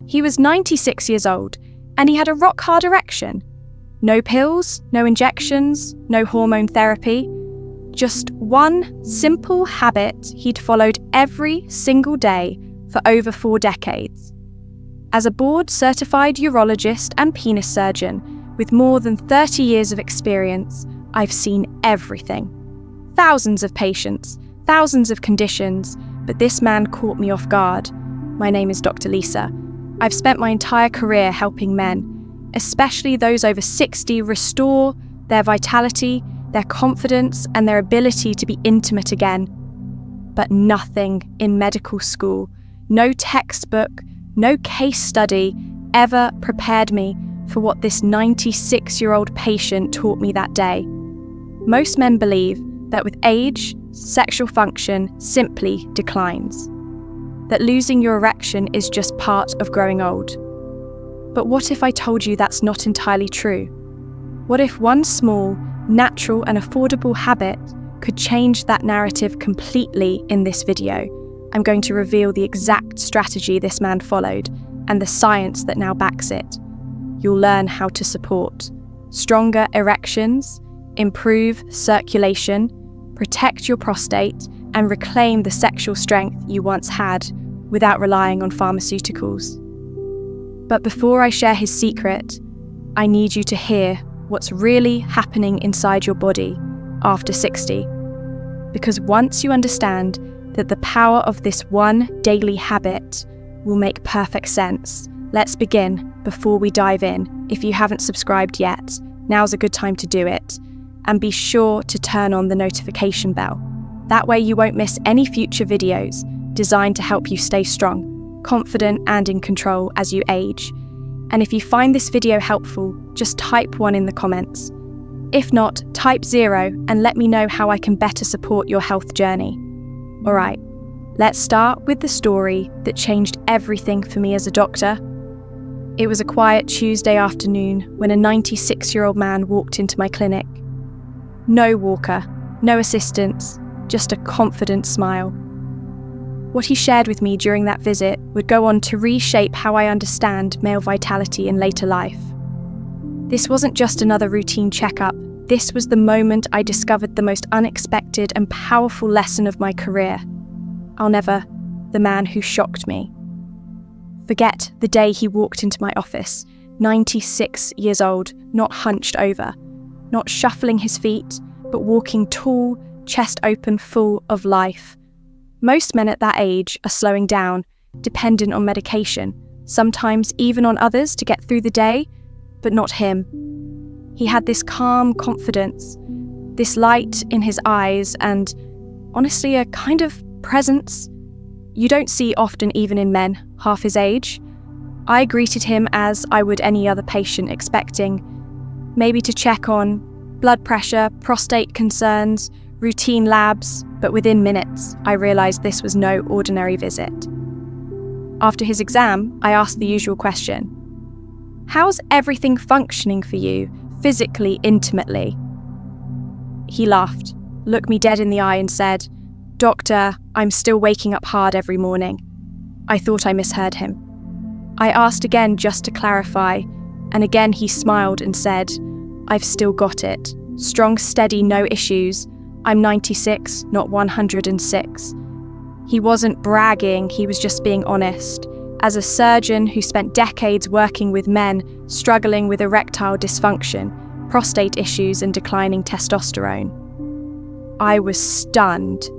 He was 96 years old, and he had a rock-hard erection. No pills, no injections, no hormone therapy. Just one simple habit he'd followed every single day for over 4 decades. As a board-certified urologist and penis surgeon with more than 30 years of experience, I've seen everything. Thousands of patients, thousands of conditions, but this man caught me off guard. My name is Dr. Lisa. I've spent my entire career helping men, especially those over 60, restore their vitality, their confidence, and their ability to be intimate again. But nothing in medical school, no textbook, no case study ever prepared me for what this 96-year-old patient taught me that day. Most men believe that with age, sexual function simply declines. That losing your erection is just part of growing old. But what if I told you that's not entirely true? What if one small, natural and affordable habit could change that narrative completely in this video? I'm going to reveal the exact strategy this man followed and the science that now backs it. You'll learn how to support stronger erections, improve circulation, protect your prostate, and reclaim the sexual strength you once had without relying on pharmaceuticals. But before I share his secret, I need you to hear what's really happening inside your body after 60. Because once you understand that the power of this one daily habit will make perfect sense, let's begin before we dive in. If you haven't subscribed yet, now's a good time to do it. And be sure to turn on the notification bell. That way you won't miss any future videos designed to help you stay strong, confident, and in control as you age. And if you find this video helpful, just type 1 in the comments. If not, type 0 and let me know how I can better support your health journey. Alright, let's start with the story that changed everything for me as a doctor. It was a quiet Tuesday afternoon when a 96-year-old man walked into my clinic. No walker, no assistance, just a confident smile. What he shared with me during that visit would go on to reshape how I understand male vitality in later life. This wasn't just another routine checkup. This was the moment I discovered the most unexpected and powerful lesson of my career. The man who shocked me. Forget the day he walked into my office, 96 years old, not hunched over, not shuffling his feet, but walking tall, chest open, full of life. Most men at that age are slowing down, dependent on medication, sometimes even on others to get through the day, but not him. He had this calm confidence, this light in his eyes, and honestly, a kind of presence you don't see often even in men half his age. I greeted him as I would any other patient, expecting maybe to check on blood pressure, prostate concerns, routine labs, but within minutes, I realized this was no ordinary visit. After his exam, I asked the usual question. How's everything functioning for you, physically, intimately? He laughed, looked me dead in the eye and said, "Doctor, I'm still waking up hard every morning." I thought I misheard him. I asked again just to clarify, and again he smiled and said, "I've still got it. Strong, steady, no issues. I'm 96, not 106. He wasn't bragging, he was just being honest. As a surgeon who spent decades working with men struggling with erectile dysfunction, prostate issues and declining testosterone. I was stunned.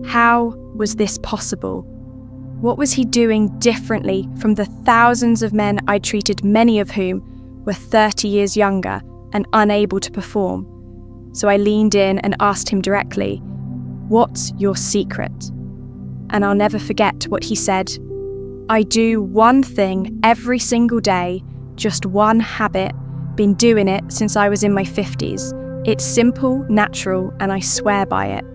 How was this possible? What was he doing differently from the thousands of men I treated, many of whom were 30 years younger and unable to perform? So I leaned in and asked him directly, "What's your secret?" And I'll never forget what he said. "I do one thing every single day, just one habit, been doing it since I was in my 50s. It's simple, natural, and I swear by it."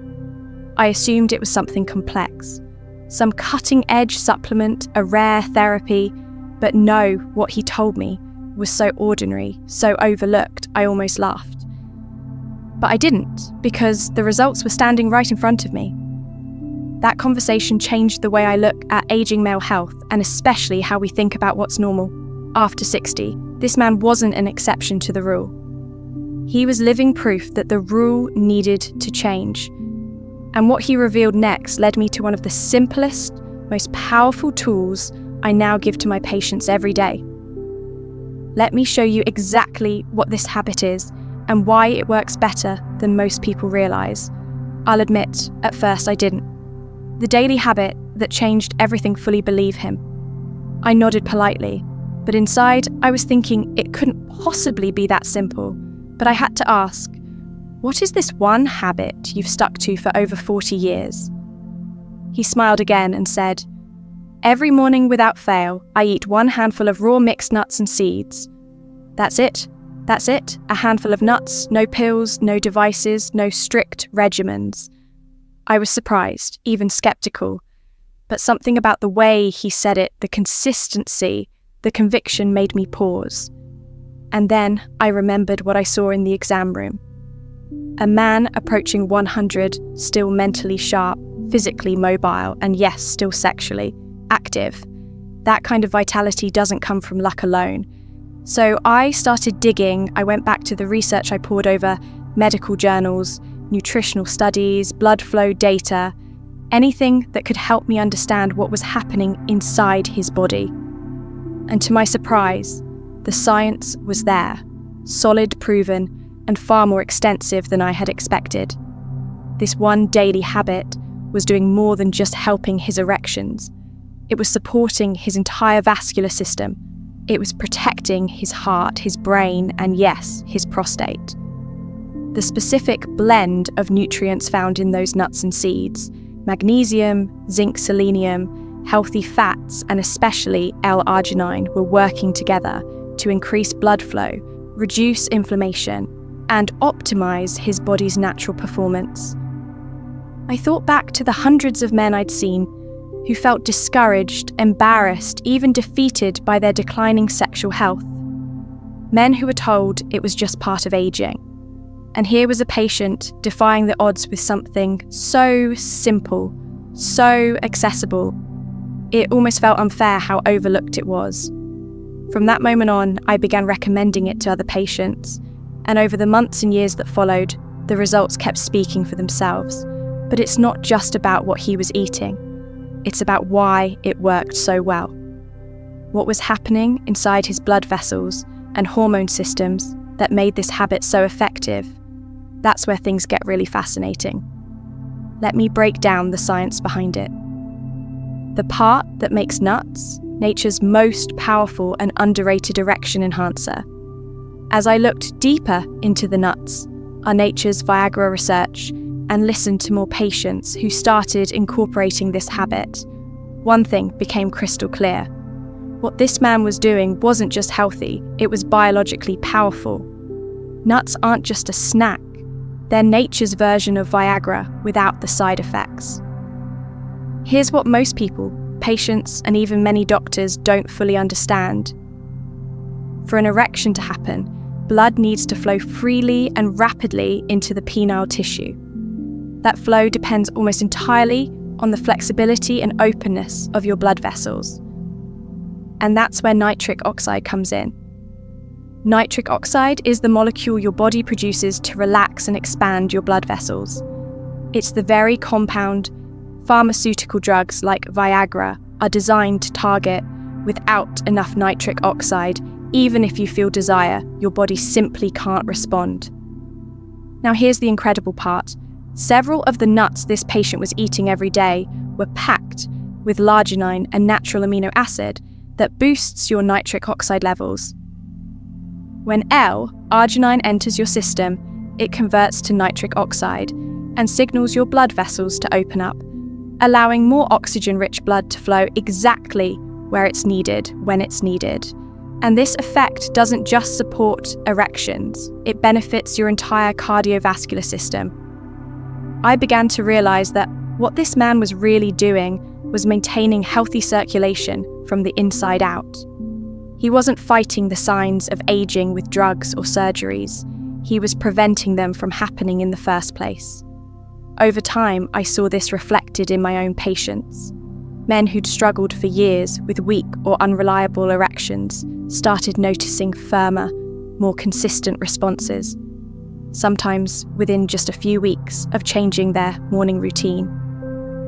I assumed it was something complex, some cutting-edge supplement, a rare therapy, but no, what he told me was so ordinary, so overlooked, I almost laughed. But I didn't, because the results were standing right in front of me. That conversation changed the way I look at aging male health, and especially how we think about what's normal. After 60, this man wasn't an exception to the rule. He was living proof that the rule needed to change. And what he revealed next led me to one of the simplest, most powerful tools I now give to my patients every day. Let me show you exactly what this habit is and why it works better than most people realize. I'll admit, at first I didn't. The daily habit that changed everything fully believe him. I nodded politely, but inside I was thinking it couldn't possibly be that simple. But I had to ask, what is this one habit you've stuck to for over 40 years? He smiled again and said, every morning without fail, I eat 1 handful of raw mixed nuts and seeds. That's it. That's it. A handful of nuts, no pills, no devices, no strict regimens. I was surprised, even skeptical, but something about the way he said it, the consistency, the conviction made me pause. And then I remembered what I saw in the exam room. A man approaching 100, still mentally sharp, physically mobile, and yes, still sexually active. That kind of vitality doesn't come from luck alone. So I started digging. I went back to the research I poured over medical journals, nutritional studies, blood flow data, anything that could help me understand what was happening inside his body. And to my surprise, the science was there, solid, proven, and far more extensive than I had expected. This one daily habit was doing more than just helping his erections. It was supporting his entire vascular system. It was protecting his heart, his brain, and yes, his prostate. The specific blend of nutrients found in those nuts and seeds, magnesium, zinc, selenium, healthy fats, and especially L-arginine were working together to increase blood flow, reduce inflammation, and optimize his body's natural performance. I thought back to the hundreds of men I'd seen who felt discouraged, embarrassed, even defeated by their declining sexual health. Men who were told it was just part of aging. And here was a patient defying the odds with something so simple, so accessible. It almost felt unfair how overlooked it was. From that moment on, I began recommending it to other patients, and over the months and years that followed, the results kept speaking for themselves. But it's not just about what he was eating. It's about why it worked so well. What was happening inside his blood vessels and hormone systems that made this habit so effective? That's where things get really fascinating. Let me break down the science behind it. The part that makes nuts nature's most powerful and underrated erection enhancer. As I looked deeper into the nuts, our nature's Viagra research, and listened to more patients who started incorporating this habit, one thing became crystal clear. What this man was doing wasn't just healthy, it was biologically powerful. Nuts aren't just a snack, they're nature's version of Viagra without the side effects. Here's what most people, patients, and even many doctors don't fully understand. For an erection to happen, blood needs to flow freely and rapidly into the penile tissue. That flow depends almost entirely on the flexibility and openness of your blood vessels. And that's where nitric oxide comes in. Nitric oxide is the molecule your body produces to relax and expand your blood vessels. It's the very compound pharmaceutical drugs like Viagra are designed to target. Without enough nitric oxide, even if you feel desire, your body simply can't respond. Now here's the incredible part. Several of the nuts this patient was eating every day were packed with L-arginine, a natural amino acid that boosts your nitric oxide levels. When L-arginine enters your system, it converts to nitric oxide and signals your blood vessels to open up, allowing more oxygen-rich blood to flow exactly where it's needed, when it's needed. And this effect doesn't just support erections, it benefits your entire cardiovascular system. I began to realize that what this man was really doing was maintaining healthy circulation from the inside out. He wasn't fighting the signs of aging with drugs or surgeries. He was preventing them from happening in the first place. Over time, I saw this reflected in my own patients. Men who'd struggled for years with weak or unreliable erections started noticing firmer, more consistent responses, sometimes within just a few weeks of changing their morning routine.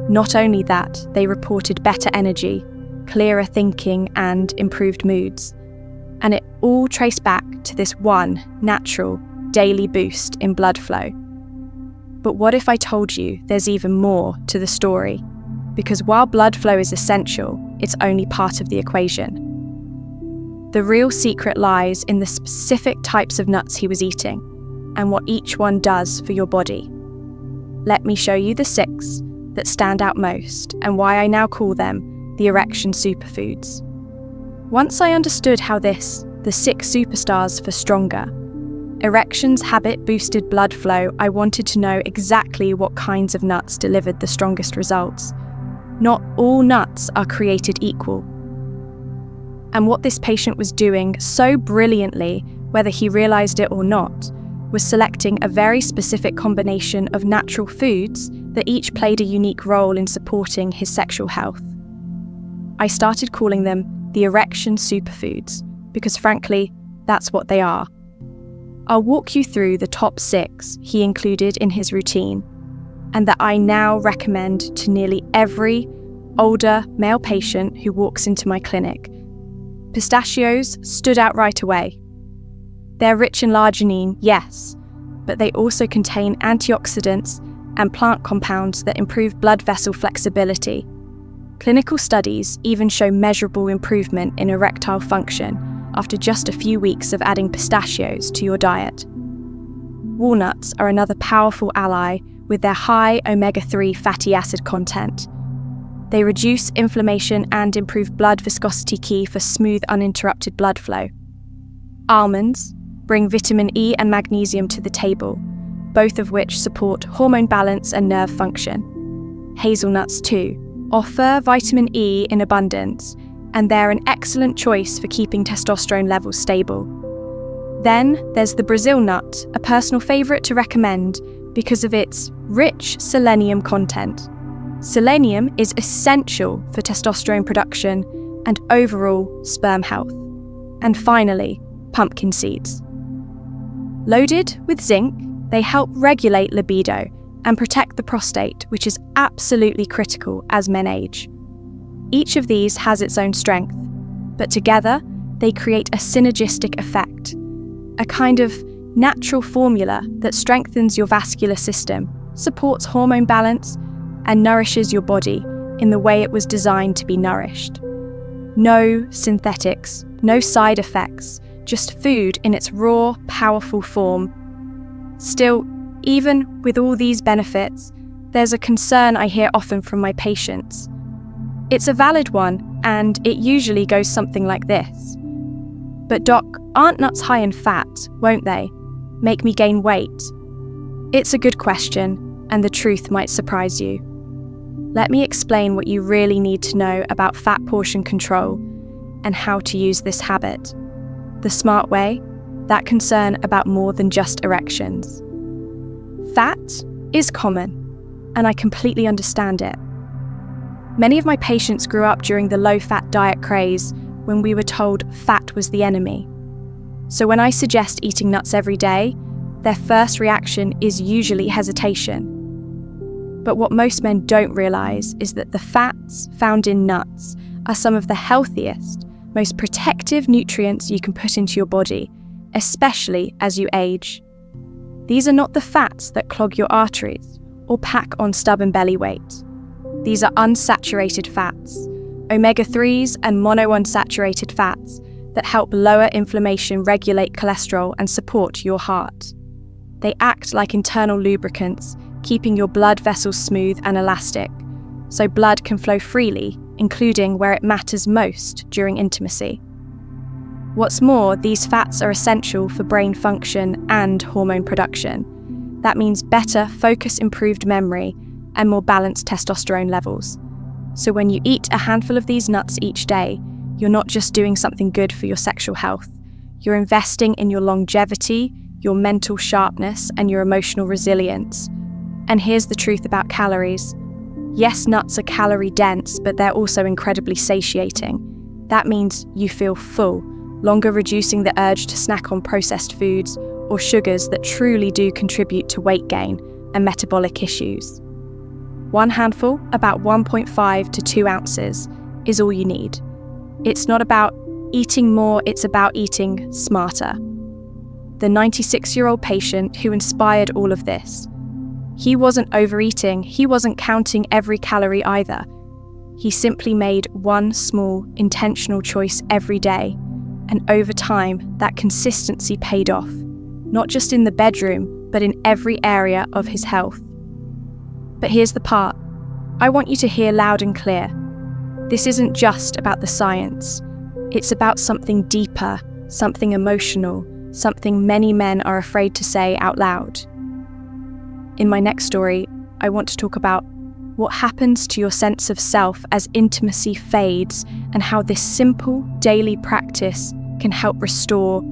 Not only that, they reported better energy, clearer thinking, and improved moods. And it all traced back to this one natural, daily boost in blood flow. But what if I told you there's even more to the story? Because while blood flow is essential, it's only part of the equation. The real secret lies in the specific types of nuts he was eating and what each one does for your body. Let me show you the 6 that stand out most and why I now call them the erection superfoods. Once I understood how the 6 superstars for stronger, erections habit-boosted blood flow, I wanted to know exactly what kinds of nuts delivered the strongest results. Not all nuts are created equal. And what this patient was doing so brilliantly, whether he realized it or not, was selecting a very specific combination of natural foods that each played a unique role in supporting his sexual health. I started calling them the erection superfoods because, frankly, that's what they are. I'll walk you through the top 6 he included in his routine and that I now recommend to nearly every older male patient who walks into my clinic. Pistachios stood out right away. They're rich in arginine, yes, but they also contain antioxidants and plant compounds that improve blood vessel flexibility. Clinical studies even show measurable improvement in erectile function after just a few weeks of adding pistachios to your diet. Walnuts are another powerful ally with their high omega-3 fatty acid content. They reduce inflammation and improve blood viscosity, key for smooth, uninterrupted blood flow. Almonds bring vitamin E and magnesium to the table, both of which support hormone balance and nerve function. Hazelnuts, too, offer vitamin E in abundance, and they're an excellent choice for keeping testosterone levels stable. Then there's the Brazil nut, a personal favourite to recommend because of its rich selenium content. Selenium is essential for testosterone production and overall sperm health. And finally, pumpkin seeds. Loaded with zinc, they help regulate libido and protect the prostate, which is absolutely critical as men age. Each of these has its own strength, but together they create a synergistic effect, a kind of natural formula that strengthens your vascular system, supports hormone balance, and nourishes your body in the way it was designed to be nourished. No synthetics, no side effects, just food in its raw, powerful form. Still, even with all these benefits, there's a concern I hear often from my patients. It's a valid one, and it usually goes something like this. But doc, aren't nuts high in fat, won't they? Make me gain weight? It's a good question, and the truth might surprise you. Let me explain what you really need to know about fat portion control and how to use this habit. The smart way, that concern about more than just erections. Fat is common, and I completely understand it. Many of my patients grew up during the low-fat diet craze when we were told fat was the enemy. So when I suggest eating nuts every day, their first reaction is usually hesitation. But what most men don't realize is that the fats found in nuts are some of the healthiest, most protective nutrients you can put into your body, especially as you age. These are not the fats that clog your arteries or pack on stubborn belly weight. These are unsaturated fats, omega-3s and monounsaturated fats that help lower inflammation, regulate cholesterol, and support your heart. They act like internal lubricants, keeping your blood vessels smooth and elastic, so blood can flow freely, including where it matters most during intimacy. What's more, these fats are essential for brain function and hormone production. That means better focus, improved memory, and more balanced testosterone levels. So when you eat a handful of these nuts each day, you're not just doing something good for your sexual health. You're investing in your longevity, your mental sharpness, and your emotional resilience. And here's the truth about calories. Yes, nuts are calorie dense, but they're also incredibly satiating. That means you feel full, longer reducing the urge to snack on processed foods or sugars that truly do contribute to weight gain and metabolic issues. One handful, about 1.5 to 2 ounces, is all you need. It's not about eating more, it's about eating smarter. The 96-year-old patient who inspired all of this. He wasn't overeating, he wasn't counting every calorie either. He simply made one small, intentional choice every day, and over time, that consistency paid off, not just in the bedroom, but in every area of his health. But here's the part. I want you to hear loud and clear. This isn't just about the science. It's about something deeper, something emotional, something many men are afraid to say out loud. In my next story, I want to talk about what happens to your sense of self as intimacy fades and how this simple daily practice can help restore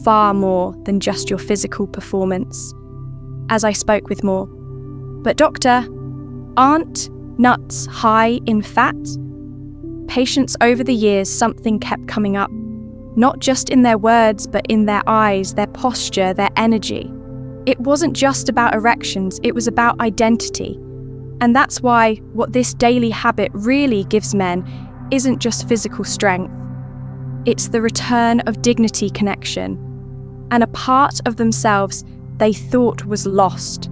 far more than just your physical performance. As I spoke with more. But doctor, aren't nuts high in fat? Patients over the years, something kept coming up, not just in their words, but in their eyes, their posture, their energy. It wasn't just about erections, it was about identity. And that's why what this daily habit really gives men isn't just physical strength. It's the return of dignity connection, and a part of themselves they thought was lost.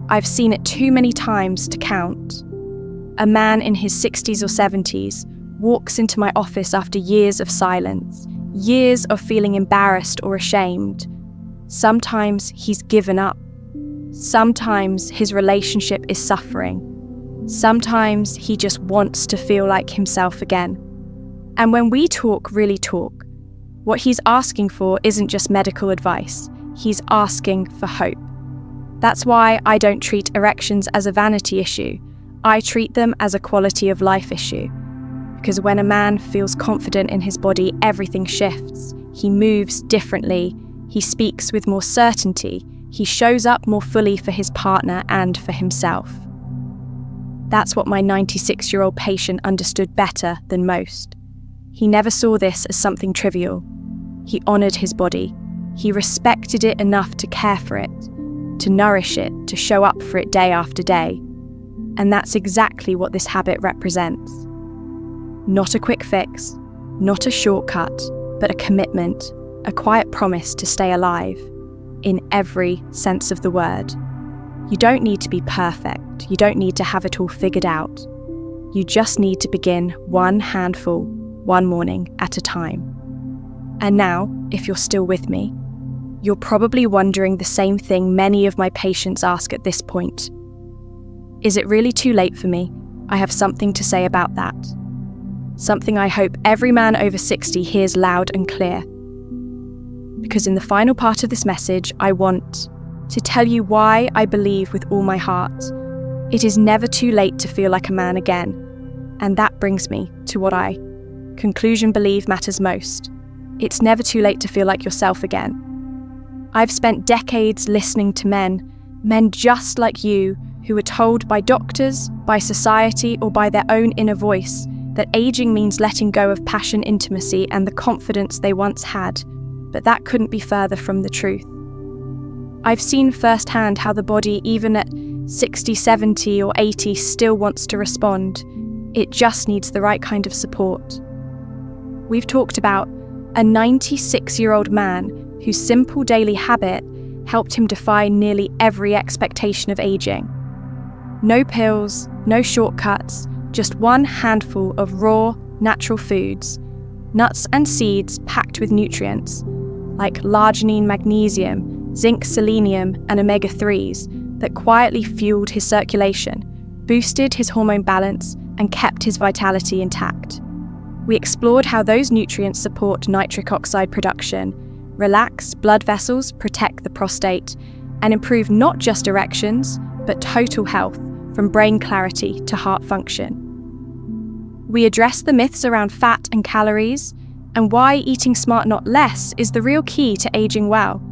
I've seen it too many times to count. A man in his 60s or 70s walks into my office after years of silence, years of feeling embarrassed or ashamed. Sometimes he's given up. Sometimes his relationship is suffering. Sometimes he just wants to feel like himself again. And when we really talk, what he's asking for isn't just medical advice. He's asking for hope. That's why I don't treat erections as a vanity issue. I treat them as a quality of life issue. Because when a man feels confident in his body, everything shifts. He moves differently. He speaks with more certainty. He shows up more fully for his partner and for himself. That's what my 96-year-old patient understood better than most. He never saw this as something trivial. He honored his body. He respected it enough to care for it, to nourish it, to show up for it day after day. And that's exactly what this habit represents. Not a quick fix, not a shortcut, but a commitment, a quiet promise to stay alive, in every sense of the word. You don't need to be perfect. You don't need to have it all figured out. You just need to begin one handful, one morning at a time. And now, if you're still with me, you're probably wondering the same thing many of my patients ask at this point. Is it really too late for me? I have something to say about that. Something I hope every man over 60 hears loud and clear. Because in the final part of this message, I want to tell you why I believe with all my heart it is never too late to feel like a man again. And that brings me to what I conclusion believe matters most. It's never too late to feel like yourself again. I've spent decades listening to men just like you, who were told by doctors, by society, or by their own inner voice that aging means letting go of passion, intimacy, and the confidence they once had. But that couldn't be further from the truth. I've seen firsthand how the body, even at 60, 70, or 80, still wants to respond. It just needs the right kind of support. We've talked about a 96-year-old man whose simple daily habit helped him defy nearly every expectation of aging. No pills, no shortcuts, just one handful of raw, natural foods, nuts and seeds packed with nutrients, like l'arginine, magnesium, zinc, selenium, and omega-3s that quietly fueled his circulation, boosted his hormone balance, and kept his vitality intact. We explored how those nutrients support nitric oxide production, relax blood vessels, protect the prostate, and improve not just erections, but total health, from brain clarity to heart function. We addressed the myths around fat and calories, and why eating smart, not less, is the real key to aging well.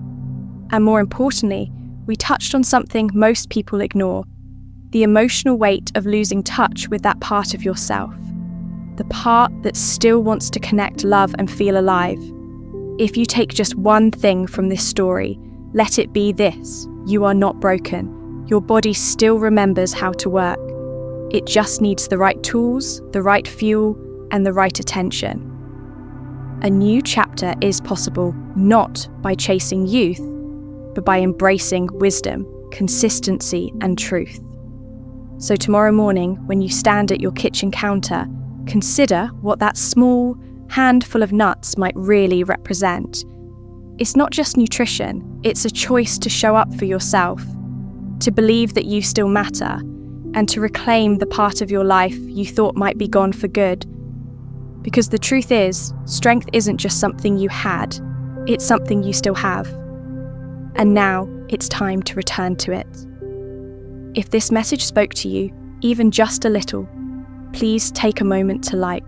And more importantly, we touched on something most people ignore: the emotional weight of losing touch with that part of yourself, the part that still wants to connect, love, and feel alive. If you take just one thing from this story, let it be this: you are not broken. Your body still remembers how to work. It just needs the right tools, the right fuel, and the right attention. A new chapter is possible not by chasing youth, but by embracing wisdom, consistency, and truth. So tomorrow morning, when you stand at your kitchen counter, consider what that small handful of nuts might really represent. It's not just nutrition, it's a choice to show up for yourself, to believe that you still matter, and to reclaim the part of your life you thought might be gone for good. Because the truth is, strength isn't just something you had, it's something you still have. And now it's time to return to it. If this message spoke to you, even just a little, please take a moment to like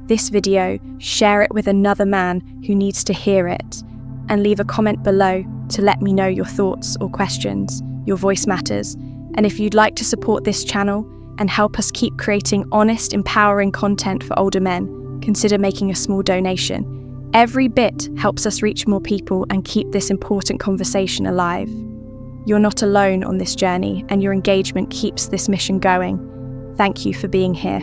this video, share it with another man who needs to hear it, and leave a comment below to let me know your thoughts or questions. Your voice matters. And if you'd like to support this channel and help us keep creating honest, empowering content for older men, consider making a small donation. Every bit helps us reach more people and keep this important conversation alive. You're not alone on this journey, and your engagement keeps this mission going. Thank you for being here.